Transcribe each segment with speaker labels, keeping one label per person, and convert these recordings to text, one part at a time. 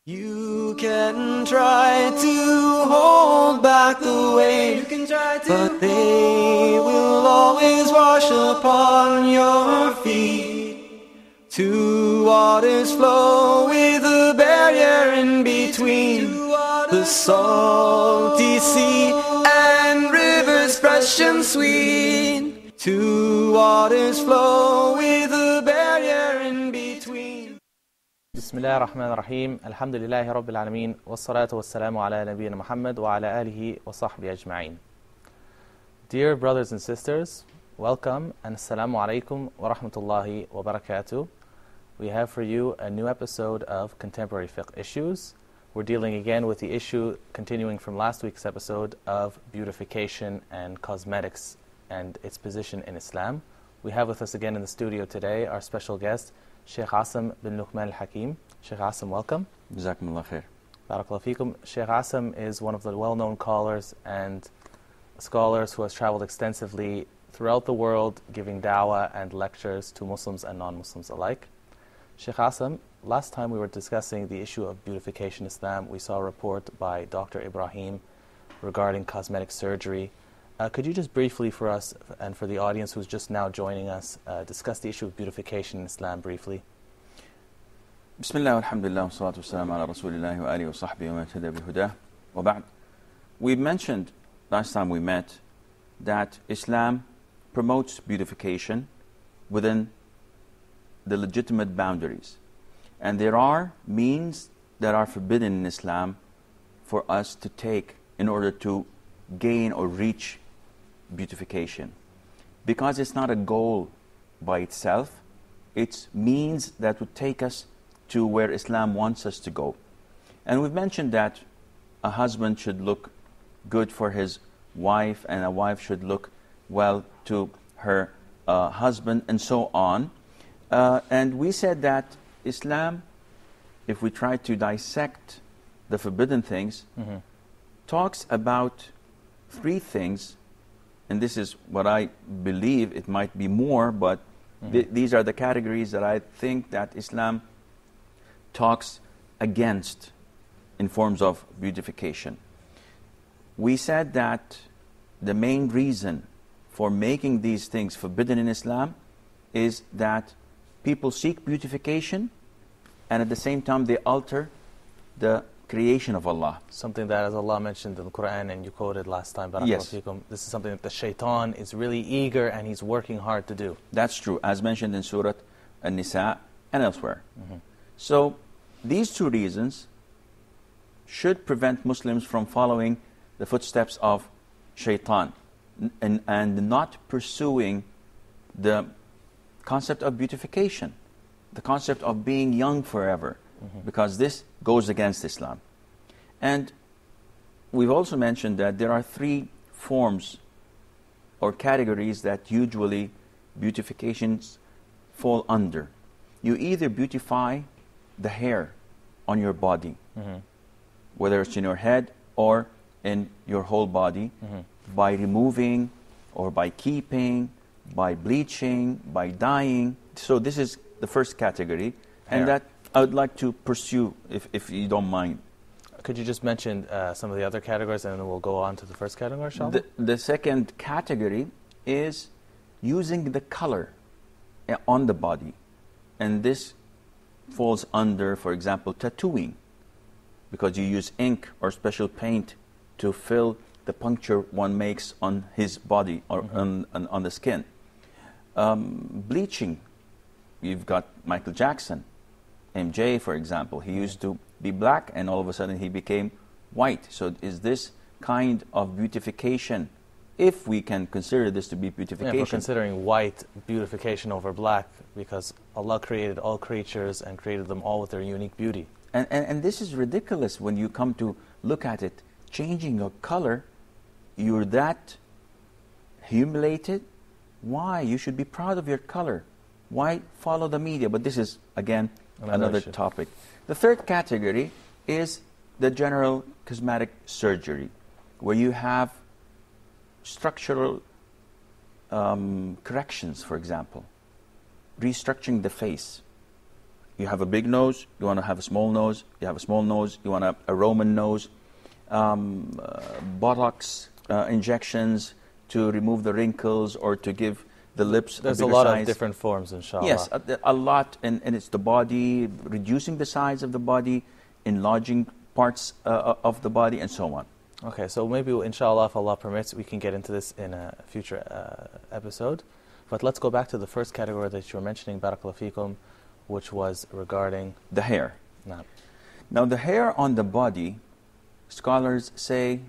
Speaker 1: You can try to hold back the waves, but they will always wash upon your feet. Two waters flow with a barrier in between, the salty sea and rivers fresh and sweet. Two waters flow with a barrier in between.
Speaker 2: بسم الله الرحمن الرحيم الحمد لله رب العالمين والصلاة والسلام على نبينا محمد وعلى آله وصحبه أجمعين. Dear brothers and sisters, welcome and assalamu alaikum wa rahmatullahi wa barakatuh. We have for you a new episode of Contemporary Fiqh Issues. We're dealing again with the issue continuing from last week's episode of beautification and cosmetics and its position in Islam. We have with us again in the studio today our special guest, Sheikh Assim bin Al-Hakim. Sheikh Assim, welcome.
Speaker 3: Jazakumullah khair.
Speaker 2: Barakallahu feekum. Sheikh Assim is one of the well-known callers and scholars who has traveled extensively throughout the world giving da'wah and lectures to Muslims and non-Muslims alike. Sheikh Assim, last time we were discussing the issue of beautification in Islam. We saw a report by Dr. Ibrahim regarding cosmetic surgery. Could you just briefly for us and for the audience who's just now joining us discuss the issue of beautification in Islam briefly?
Speaker 3: Bismillah, alhamdulillah, wa salatu wa salam ala rasulillah wa alihi wa sahbihi wa man ihtada bihudah. Wa ba'd. We mentioned last time we met that Islam promotes beautification within the legitimate boundaries. And there are means that are forbidden in Islam for us to take in order to gain or reach beautification. Because it's not a goal by itself, it's means that would take us to where Islam wants us to go. And we've mentioned that a husband should look good for his wife and a wife should look well to her husband and so on. And we said that Islam, if we try to dissect the forbidden things, talks about three things. And this is what I believe, it might be more, but these are the categories that I think that Islam talks against in forms of beautification. We said that the main reason for making these things forbidden in Islam is that people seek beautification and at the same time they alter the creation of Allah.
Speaker 2: Something that, as Allah mentioned in the Quran and you quoted last time,
Speaker 3: Yes.
Speaker 2: this is something that the shaitan is really eager and he's working hard to do.
Speaker 3: That's true, as mentioned in Surah An-Nisa and elsewhere. So these two reasons should prevent Muslims from following the footsteps of shaitan and not pursuing the concept of beautification, the concept of being young forever, because this goes against Islam. And we've also mentioned that there are three forms or categories that usually beautifications fall under. You either beautify the hair on your body, whether it's in your head or in your whole body, by removing or by keeping, by bleaching, by dyeing. So this is the first category, and that I would like to pursue, if you don't mind.
Speaker 2: Could you just mention some of the other categories and then we'll go on to the first category, inshallah?
Speaker 3: The second category is using the color on the body. And this falls under, for example, tattooing. Because you use ink or special paint to fill the puncture one makes on his body or on the skin. Bleaching. You've got Michael Jackson. MJ, for example, he used to be black and all of a sudden he became white. So is this kind of beautification, if we can consider this to be beautification?
Speaker 2: Yeah, we're considering white beautification over black because Allah created all creatures and created them all with their unique beauty.
Speaker 3: And this is ridiculous when you come to look at it. Changing your color, you're that humiliated? Why? You should be proud of your color. Why follow the media? But this is, again, another topic. The third category is the general cosmetic surgery, where you have structural corrections, for example, restructuring the face. You have a big nose, you want to have a small nose. You have a small nose, you want a Roman nose. Botox injections to remove the wrinkles or to give the lips a bigger size.
Speaker 2: There's a lot of different forms, inshallah.
Speaker 3: Yes, a lot, and it's the body, reducing the size of the body, enlarging parts of the body, and so on.
Speaker 2: Okay, so maybe, inshallah, if Allah permits, we can get into this in a future episode. But let's go back to the first category that you were mentioning, Barakallahu Feekum, which was regarding
Speaker 3: the hair.
Speaker 2: No.
Speaker 3: Now, the hair on the body, scholars say,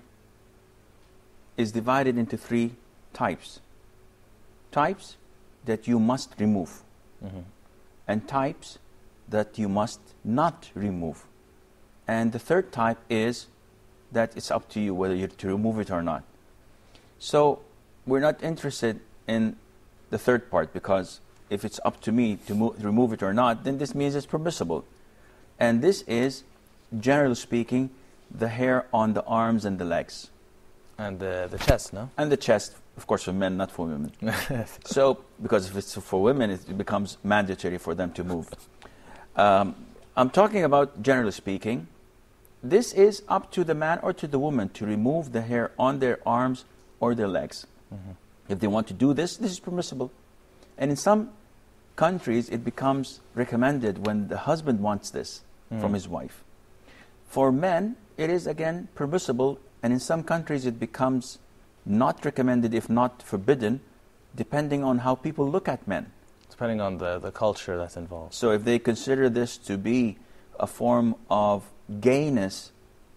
Speaker 3: is divided into 3 types. Types that you must remove, and types that you must not remove. And the third type is that it's up to you whether you're to remove it or not. So we're not interested in the third part, because if it's up to me to remove it or not, then this means it's permissible. And this is, generally speaking, the hair on the arms and the legs.
Speaker 2: And the chest, no?
Speaker 3: And the chest, of course, for men, not for women. So, because if it's for women, it becomes mandatory for them to move. I'm talking about, generally speaking, this is up to the man or to the woman to remove the hair on their arms or their legs. If they want to do this, this is permissible. And in some countries, it becomes recommended when the husband wants this from his wife. For men, it is again permissible, and in some countries it becomes not recommended, if not forbidden, depending on how people look at men.
Speaker 2: Depending on the culture that's involved.
Speaker 3: So if they consider this to be a form of gayness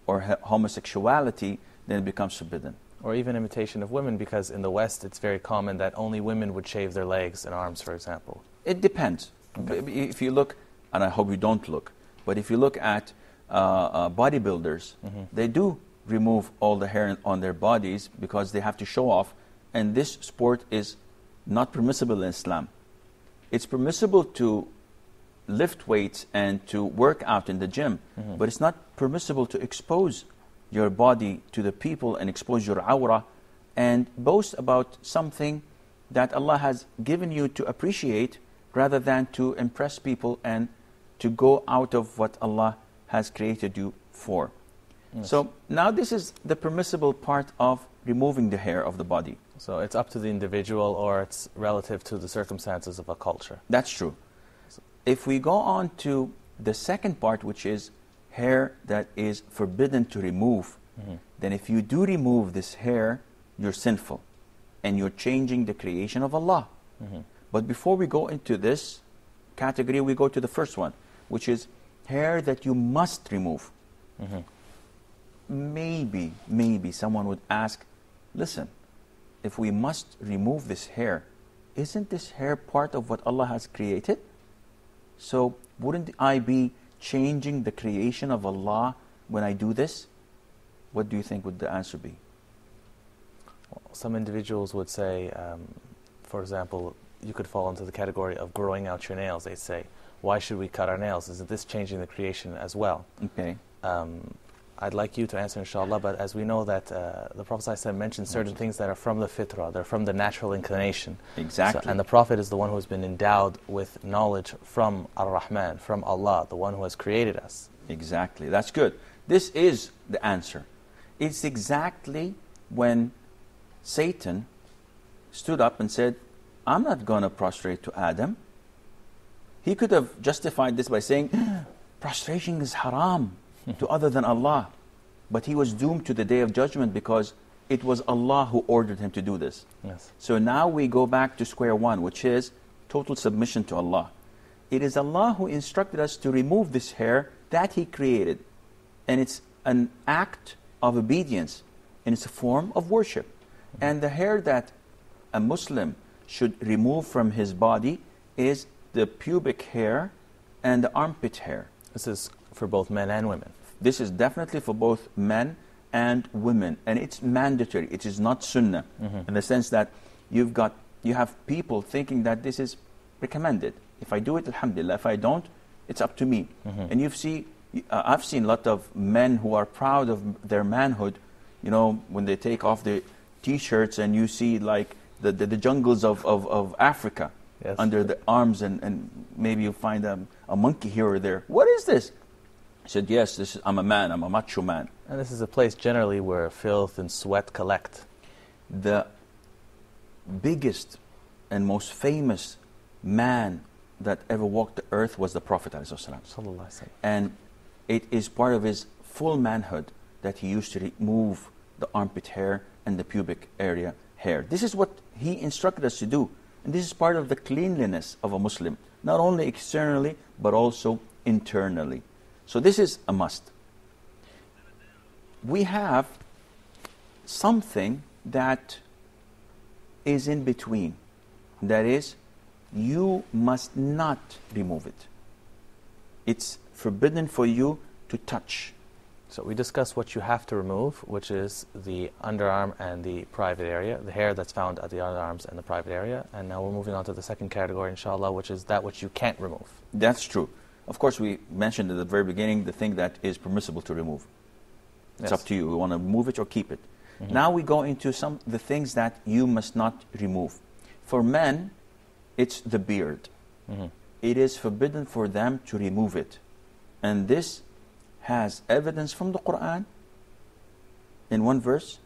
Speaker 3: or homosexuality, then it becomes forbidden.
Speaker 2: Or even imitation of women, because in the West it's very common that only women would shave their legs and arms, for example.
Speaker 3: It depends. Okay. If you look, and I hope you don't look, but if you look at bodybuilders, they do remove all the hair on their bodies because they have to show off, and this sport is not permissible in Islam. It's permissible to lift weights and to work out in the gym, but it's not permissible to expose your body to the people and expose your awrah and boast about something that Allah has given you to appreciate, rather than to impress people and to go out of what Allah has created you for. Yes. So now this is the permissible part of removing the hair of the body.
Speaker 2: So it's up to the individual, or it's relative to the circumstances of a culture.
Speaker 3: That's true. If we go on to the second part, which is hair that is forbidden to remove, then if you do remove this hair, you're sinful and you're changing the creation of Allah. But before we go into this category, we go to the first one, which is hair that you must remove. Maybe someone would ask, listen, if we must remove this hair, isn't this hair part of what Allah has created? So wouldn't I be changing the creation of Allah when I do this? What do you think would the answer be?
Speaker 2: Well, some individuals would say, for example, you could fall into the category of growing out your nails. They say, why should we cut our nails? Isn't this changing the creation as well?
Speaker 3: Okay.
Speaker 2: I'd like you to answer, inshallah, but as we know that the Prophet ﷺ mentioned certain things that are from the fitrah, they're from the natural inclination.
Speaker 3: Exactly.
Speaker 2: So, and the Prophet is the one who has been endowed with knowledge from Ar-Rahman, from Allah, the one who has created us.
Speaker 3: Exactly. That's good. This is the answer. It's exactly when Satan stood up and said, I'm not going to prostrate to Adam. He could have justified this by saying, prostration is haram to other than Allah. But he was doomed to the Day of Judgment because it was Allah who ordered him to do this.
Speaker 2: Yes.
Speaker 3: So now we go back to square one, which is total submission to Allah. It is Allah who instructed us to remove this hair that He created. And it's an act of obedience, and it's a form of worship. And the hair that a Muslim should remove from his body is the pubic hair and the armpit hair.
Speaker 2: This is for both men and women.
Speaker 3: This is definitely for both men and women, and it's mandatory. It is not sunnah, in the sense that you have people thinking that this is recommended. If I do it, alhamdulillah. If I don't, it's up to me. And I've seen a lot of men who are proud of their manhood, when they take off the t-shirts and you see like the jungles of Africa. Yes. Under the arms, and maybe you find a monkey here or there. What is this? He said, yes, I'm a man, I'm a macho man.
Speaker 2: And this is a place generally where filth and sweat collect.
Speaker 3: The biggest and most famous man that ever walked the earth was the Prophet ﷺ. And it is part of his full manhood that he used to remove the armpit hair and the pubic area hair. This is what he instructed us to do. And this is part of the cleanliness of a Muslim, not only externally, but also internally. So this is a must. We have something that is in between. That is, you must not remove it. It's forbidden for you to touch.
Speaker 2: So we discussed what you have to remove, which is the underarm and the private area, the hair that's found at the underarms and the private area. And now we're moving on to the second category, inshallah, which is that which you can't remove.
Speaker 3: That's true. Of course, we mentioned at the very beginning the thing that is permissible to remove. It's up to you. You want to remove it or keep it. Now we go into the things that you must not remove. For men, it's the beard. It is forbidden for them to remove it. And this has evidence from the Quran in one verse,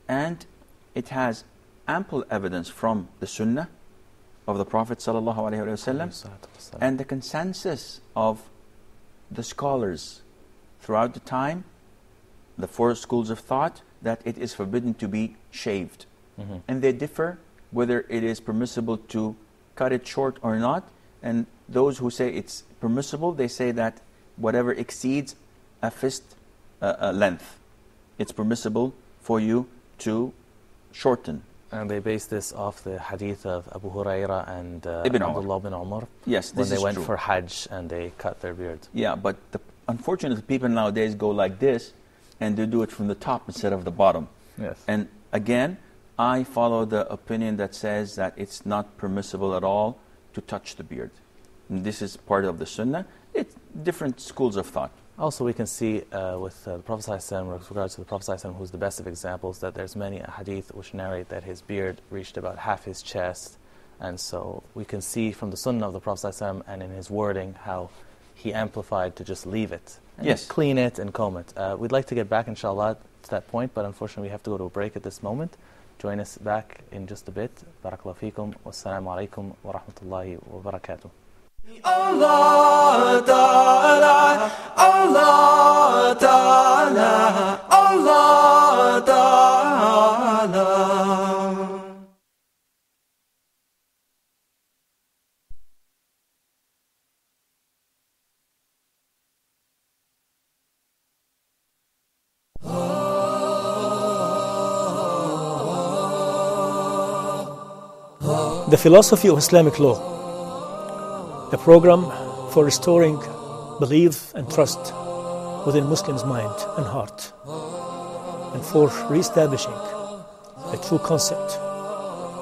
Speaker 3: and it has ample evidence from the Sunnah of the Prophet ﷺ, and the consensus of the scholars throughout the time, the four schools of thought, that it is forbidden to be shaved. And they differ whether it is permissible to cut it short or not. And those who say it's permissible, they say that whatever exceeds a fist length, it's permissible for you to shorten.
Speaker 2: And they base this off the hadith of Abu Huraira and
Speaker 3: Ibn
Speaker 2: Abdullah bin Umar.
Speaker 3: Yes,
Speaker 2: when
Speaker 3: this
Speaker 2: they
Speaker 3: is
Speaker 2: went
Speaker 3: true.
Speaker 2: for Hajj and they cut their beard.
Speaker 3: Yeah, but unfortunately people nowadays go like this, and they do it from the top instead of the bottom.
Speaker 2: Yes.
Speaker 3: And again, I follow the opinion that says that it's not permissible at all to touch the beard. And this is part of the Sunnah. It's different schools of thought.
Speaker 2: Also, we can see with the Prophet ﷺ, with regards to the Prophet ﷺ, who's the best of examples, that there's many hadith which narrate that his beard reached about half his chest. And so we can see from the Sunnah of the Prophet ﷺ and in his wording how he amplified to just leave it. And
Speaker 3: Yes.
Speaker 2: Clean it and comb it. We'd like to get back, inshallah, to that point, but unfortunately we have to go to a break at this moment. Join us back in just a bit. Barakallahu feekum. Wassalamu alaikum wa rahmatullahi wa barakatuh.
Speaker 1: Allah Ta'ala, Allah Ta'ala, Allah Ta'ala.
Speaker 4: The philosophy of Islamic law, a program for restoring belief and trust within Muslims' mind and heart, and for re-establishing a true concept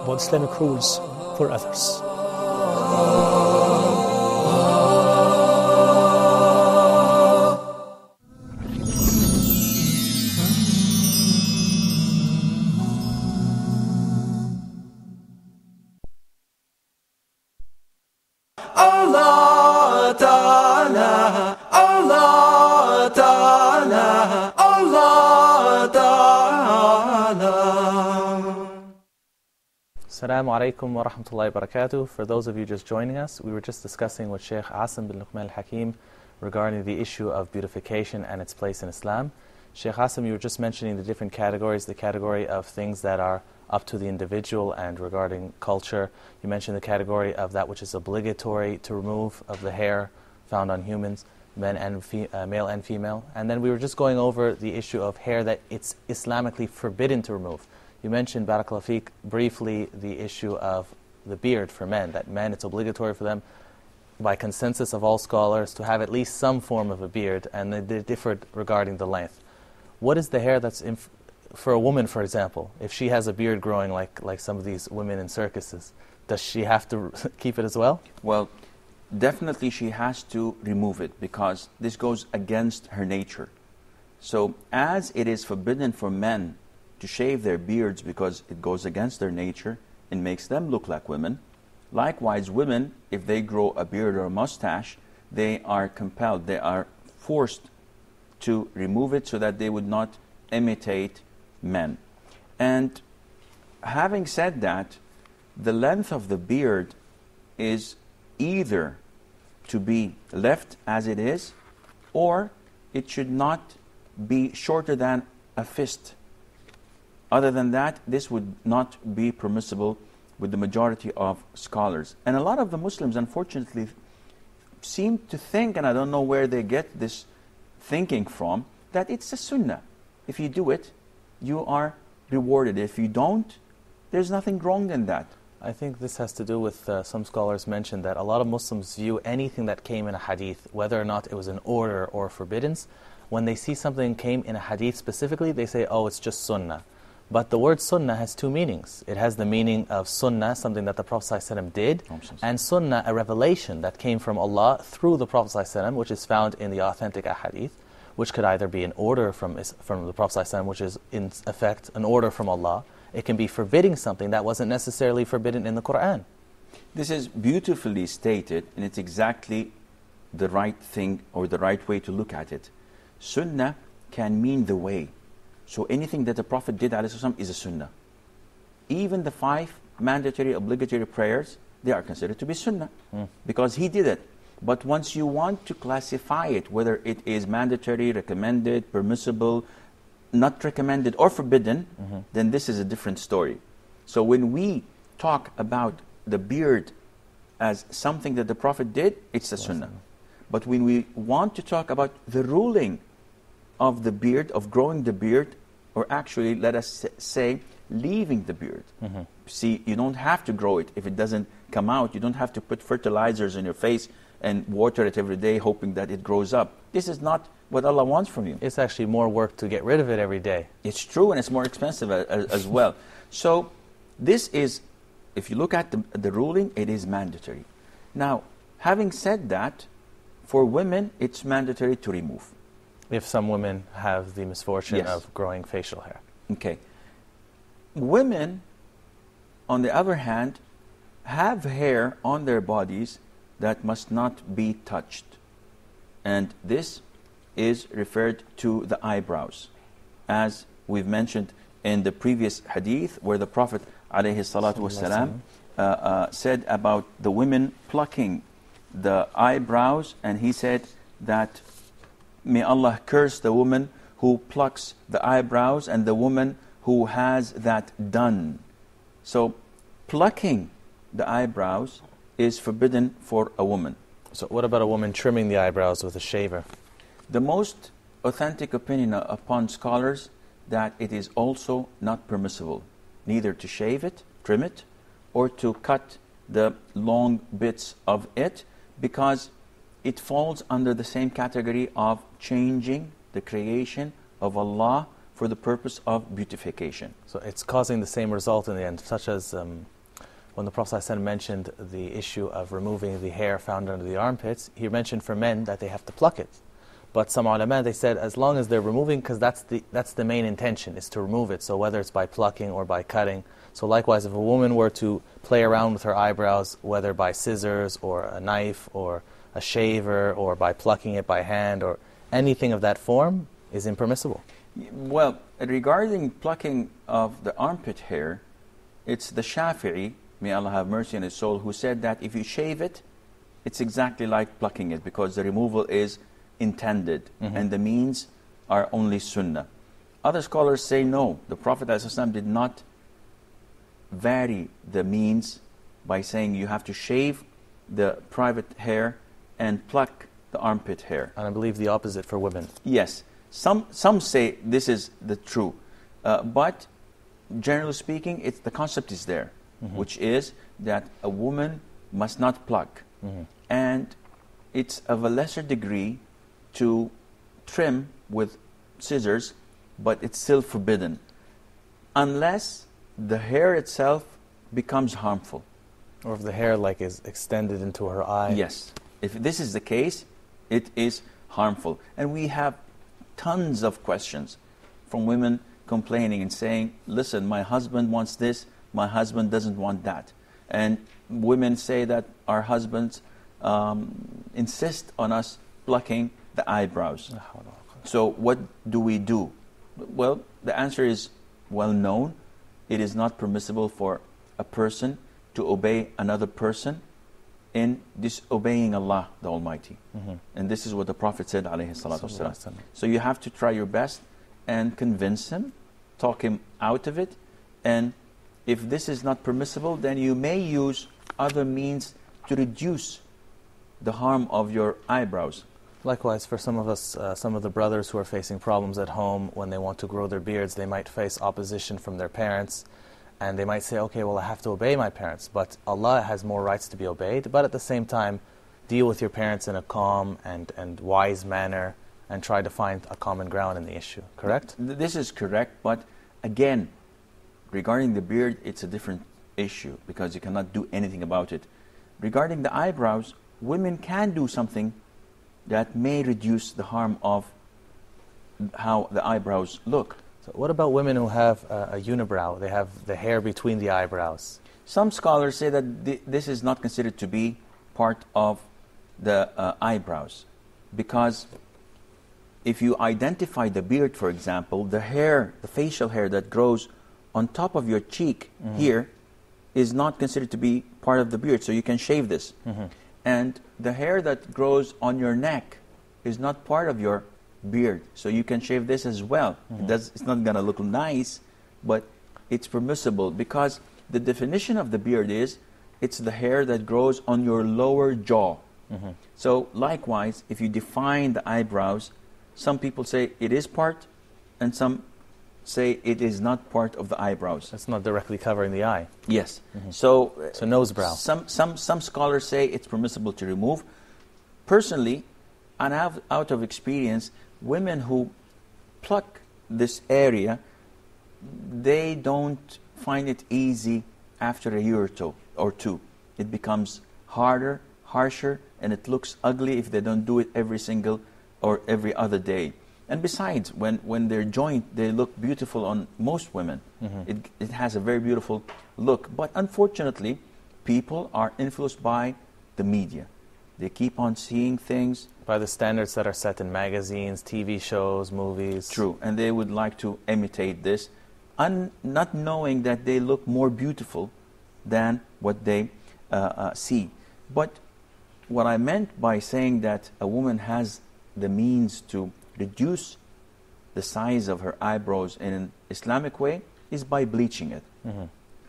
Speaker 4: about Islamic rules for others.
Speaker 1: Allah Ta'ala, Allah Ta'ala, Allah Ta'ala.
Speaker 2: Assalamu alaikum wa rahmatullahi wa barakatuh. For those of you just joining us, we were just discussing with Sheikh Assim Al-Hakim regarding the issue of beautification and its place in Islam. Sheikh Assim, you were just mentioning the different categories, the category of things that are up to the individual, and regarding culture, you mentioned the category of that which is obligatory to remove of the hair found on humans, men and male and female. And then we were just going over the issue of hair that it's Islamically forbidden to remove. You mentioned, Barakallahu Feek, briefly the issue of the beard for men, that men, it's obligatory for them by consensus of all scholars to have at least some form of a beard, and they differed regarding the length. What is the hair that's for a woman, for example, if she has a beard growing like some of these women in circuses, does she have to keep it as well?
Speaker 3: Well, definitely she has to remove it, because this goes against her nature. So as it is forbidden for men to shave their beards because it goes against their nature and makes them look like women, likewise women, if they grow a beard or a mustache, they are compelled, they are forced to remove it so that they would not imitate men. And having said that, the length of the beard is either to be left as it is, or it should not be shorter than a fist. Other than that, this would not be permissible with the majority of scholars. And a lot of the Muslims, unfortunately, seem to think, and I don't know where they get this thinking from, that it's a sunnah. If you do it, you are rewarded. If you don't, there's nothing wrong in that.
Speaker 2: I think this has to do with some scholars mentioned that a lot of Muslims view anything that came in a hadith, whether or not it was an order or forbiddance, when they see something came in a hadith specifically, they say, oh, it's just sunnah. But the word sunnah has two meanings. It has the meaning of sunnah, something that the Prophet ﷺ did, and sunnah, a revelation that came from Allah through the Prophet ﷺ, which is found in the authentic ahadith, which could either be an order from the Prophet ﷺ, which is in effect an order from Allah. It can be forbidding something that wasn't necessarily forbidden in the Qur'an.
Speaker 3: This is beautifully stated, and it's exactly the right thing or the right way to look at it. Sunnah can mean the way. So anything that the Prophet did ﷺ is a sunnah. Even the 5 mandatory obligatory prayers, they are considered to be sunnah because he did it. But once you want to classify it, whether it is mandatory, recommended, permissible, not recommended or forbidden, then this is a different story. So when we talk about the beard as something that the Prophet did, it's a sunnah. But when we want to talk about the ruling of the beard, of growing the beard, or actually, let us say, leaving the beard. See, you don't have to grow it. If it doesn't come out, you don't have to put fertilizers in your face and water it every day hoping that it grows up. This is not what Allah wants from you.
Speaker 2: It's actually more work to get rid of it every day.
Speaker 3: It's true, and it's more expensive as well. So this is, if you look at the ruling, it is mandatory. Now, having said that, for women, it's mandatory to remove.
Speaker 2: If some women have the misfortune of growing facial hair.
Speaker 3: Okay. Women, on the other hand, have hair on their bodies that must not be touched. And this is referred to the eyebrows. As we've mentioned in the previous hadith, where the Prophet ﷺ said about the women plucking the eyebrows, and he said that, may Allah curse the woman who plucks the eyebrows and the woman who has that done. So plucking the eyebrows is forbidden for a woman.
Speaker 2: So what about a woman trimming the eyebrows with a shaver?
Speaker 3: The most authentic opinion upon scholars that it is also not permissible, neither to shave it, trim it, or to cut the long bits of it, because it falls under the same category of changing the creation of Allah for the purpose of beautification.
Speaker 2: So it's causing the same result in the end, such as when the Prophet ﷺ mentioned the issue of removing the hair found under the armpits, he mentioned for men that they have to pluck it. But some ulama, they said as long as they're removing, because that's the main intention, is to remove it. So whether it's by plucking or by cutting. So likewise, if a woman were to play around with her eyebrows, whether by scissors or a knife or a shaver or by plucking it by hand or anything of that form, is impermissible.
Speaker 3: Well, regarding plucking of the armpit hair, it's the Shafi'i, may Allah have mercy on his soul, who said that if you shave it, it's exactly like plucking it, because the removal is intended and the means are only sunnah. Other scholars say no, the Prophet ﷺ did not vary the means by saying you have to shave the private hair and pluck the armpit hair.
Speaker 2: And I believe the opposite for women.
Speaker 3: Yes. Some say this is the true. But generally speaking, the concept is there, which is that a woman must not pluck. And it's of a lesser degree to trim with scissors, but it's still forbidden. Unless the hair itself becomes harmful.
Speaker 2: Or if the hair is extended into her eye.
Speaker 3: Yes. If this is the case, it is harmful. And we have tons of questions from women complaining and saying, listen, my husband wants this, my husband doesn't want that. And women say that our husbands insist on us plucking the eyebrows. So what do we do? Well, the answer is well known. It is not permissible for a person to obey another person in disobeying Allah the Almighty. And this is what the Prophet said, alayhi salatu wasalam. So you have to try your best and convince him, talk him out of it, and if this is not permissible, then you may use other means to reduce the harm of your eyebrows.
Speaker 2: Likewise, for some of us, some of the brothers who are facing problems at home, when they want to grow their beards, they might face opposition from their parents, and they might say, okay, well, I have to obey my parents, but Allah has more rights to be obeyed, but at the same time, deal with your parents in a calm and wise manner, and try to find a common ground in the issue, correct?
Speaker 3: This is correct, but again, regarding the beard, it's a different issue, because you cannot do anything about it. Regarding the eyebrows, women can do something that may reduce the harm of how the eyebrows look.
Speaker 2: So what about women who have a unibrow? They have the hair between the eyebrows.
Speaker 3: Some scholars say that this is not considered to be part of the eyebrows, because if you identify the beard, for example, the hair, the facial hair that grows on top of your cheek here is not considered to be part of the beard, so you can shave this. And the hair that grows on your neck is not part of your beard, so you can shave this as well. It's not going to look nice, but it's permissible, because the definition of the beard is it's the hair that grows on your lower jaw. So likewise, if you define the eyebrows, some people say it is part, and some say it is not part of the eyebrows.
Speaker 2: It's not directly covering the eye.
Speaker 3: Yes. So
Speaker 2: nose brow.
Speaker 3: Some scholars say it's permissible to remove. Personally, and out of experience, women who pluck this area, they don't find it easy after a year or two. It becomes harder, harsher, and it looks ugly if they don't do it every single or every other day. And besides, when they're joint, they look beautiful on most women. It has a very beautiful look. But unfortunately, people are influenced by the media. They keep on seeing things.
Speaker 2: By the standards that are set in magazines, TV shows, movies.
Speaker 3: True. And they would like to imitate this, not knowing that they look more beautiful than what they see. But what I meant by saying that a woman has the means to reduce the size of her eyebrows in an Islamic way is by bleaching it.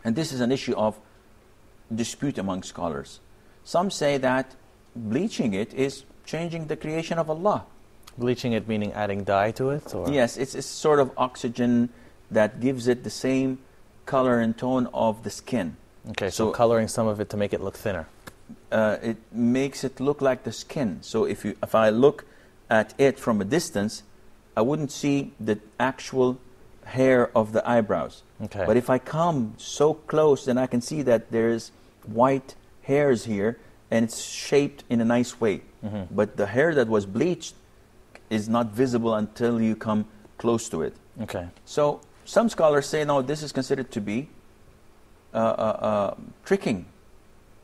Speaker 3: And this is an issue of dispute among scholars. Some say that bleaching it is changing the creation of Allah.
Speaker 2: Bleaching it meaning adding dye to it? Or?
Speaker 3: Yes, it's sort of oxygen that gives it the same color and tone of the skin.
Speaker 2: Okay, so coloring some of it to make it look thinner.
Speaker 3: It makes it look like the skin. So if I look at it from a distance, I wouldn't see the actual hair of the eyebrows.
Speaker 2: Okay.
Speaker 3: But if I come so close, then I can see that there's white hairs here, and it's shaped in a nice way. But the hair that was bleached is not visible until you come close to it.
Speaker 2: Okay.
Speaker 3: So some scholars say, no, this is considered to be tricking,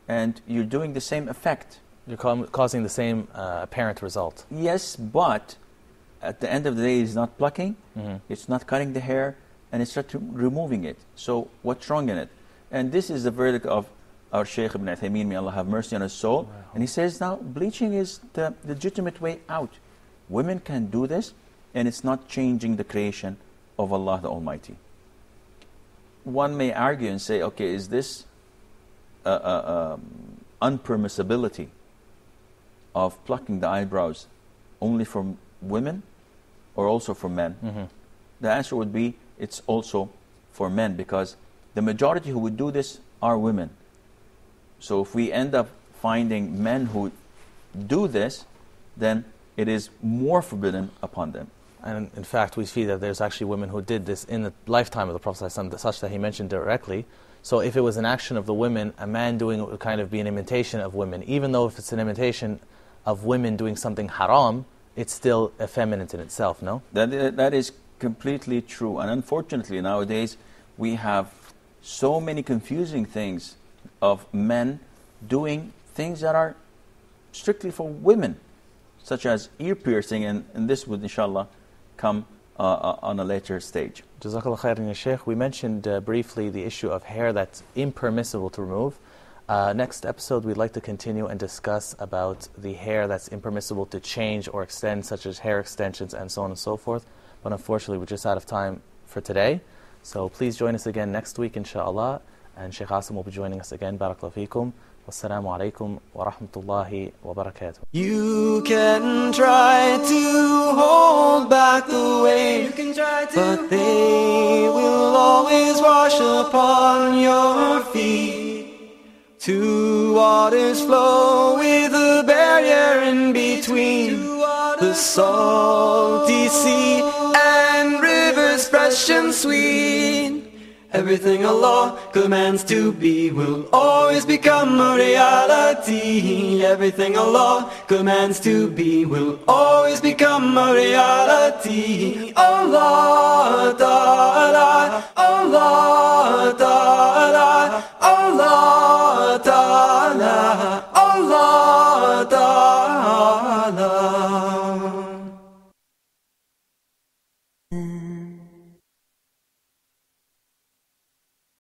Speaker 3: and you're doing the same effect.
Speaker 2: You're causing the same apparent result.
Speaker 3: Yes, but at the end of the day, it's not plucking, it's not cutting the hair, and it's not removing it. So what's wrong in it? And this is the verdict of our Shaykh Ibn Uthaymeen, may Allah have mercy on his soul.
Speaker 2: Wow.
Speaker 3: And he says, now, bleaching is the legitimate way out. Women can do this, and it's not changing the creation of Allah the Almighty. One may argue and say, okay, is this unpermissibility of plucking the eyebrows only for women or also for men? The answer would be it's also for men, because the majority who would do this are women. So if we end up finding men who do this, then it is more forbidden upon them.
Speaker 2: And in fact, we see that there's actually women who did this in the lifetime of the Prophet ﷺ, such that he mentioned directly. So if it was an action of the women, a man doing it would kind of be an imitation of women. Even though if it's an imitation of women doing something haram, it's still effeminate in itself, no?
Speaker 3: That is completely true. And unfortunately, nowadays, we have so many confusing things of men doing things that are strictly for women, such as ear piercing, and this would inshallah come on a later stage.
Speaker 2: Jazakallah khairan ya Shaykh. We mentioned briefly the issue of hair that's impermissible to remove. Next episode we'd like to continue and discuss about the hair that's impermissible to change or extend, such as hair extensions and so on and so forth. But unfortunately we're just out of time for today. So please join us again next week inshallah, and Shaykh Asim will be joining us again. Barakallahu feekum. Wassalamu alaikum wa rahmatullahi wa barakatuh.
Speaker 1: You can try to hold back the waves, but they will always wash upon your feet. Two waters flow with a barrier in between, the salty sea and rivers fresh and sweet. Everything Allah commands to be will always become a reality. Everything Allah commands to be will always become a reality. Allah Ta'ala, Allah Ta'ala.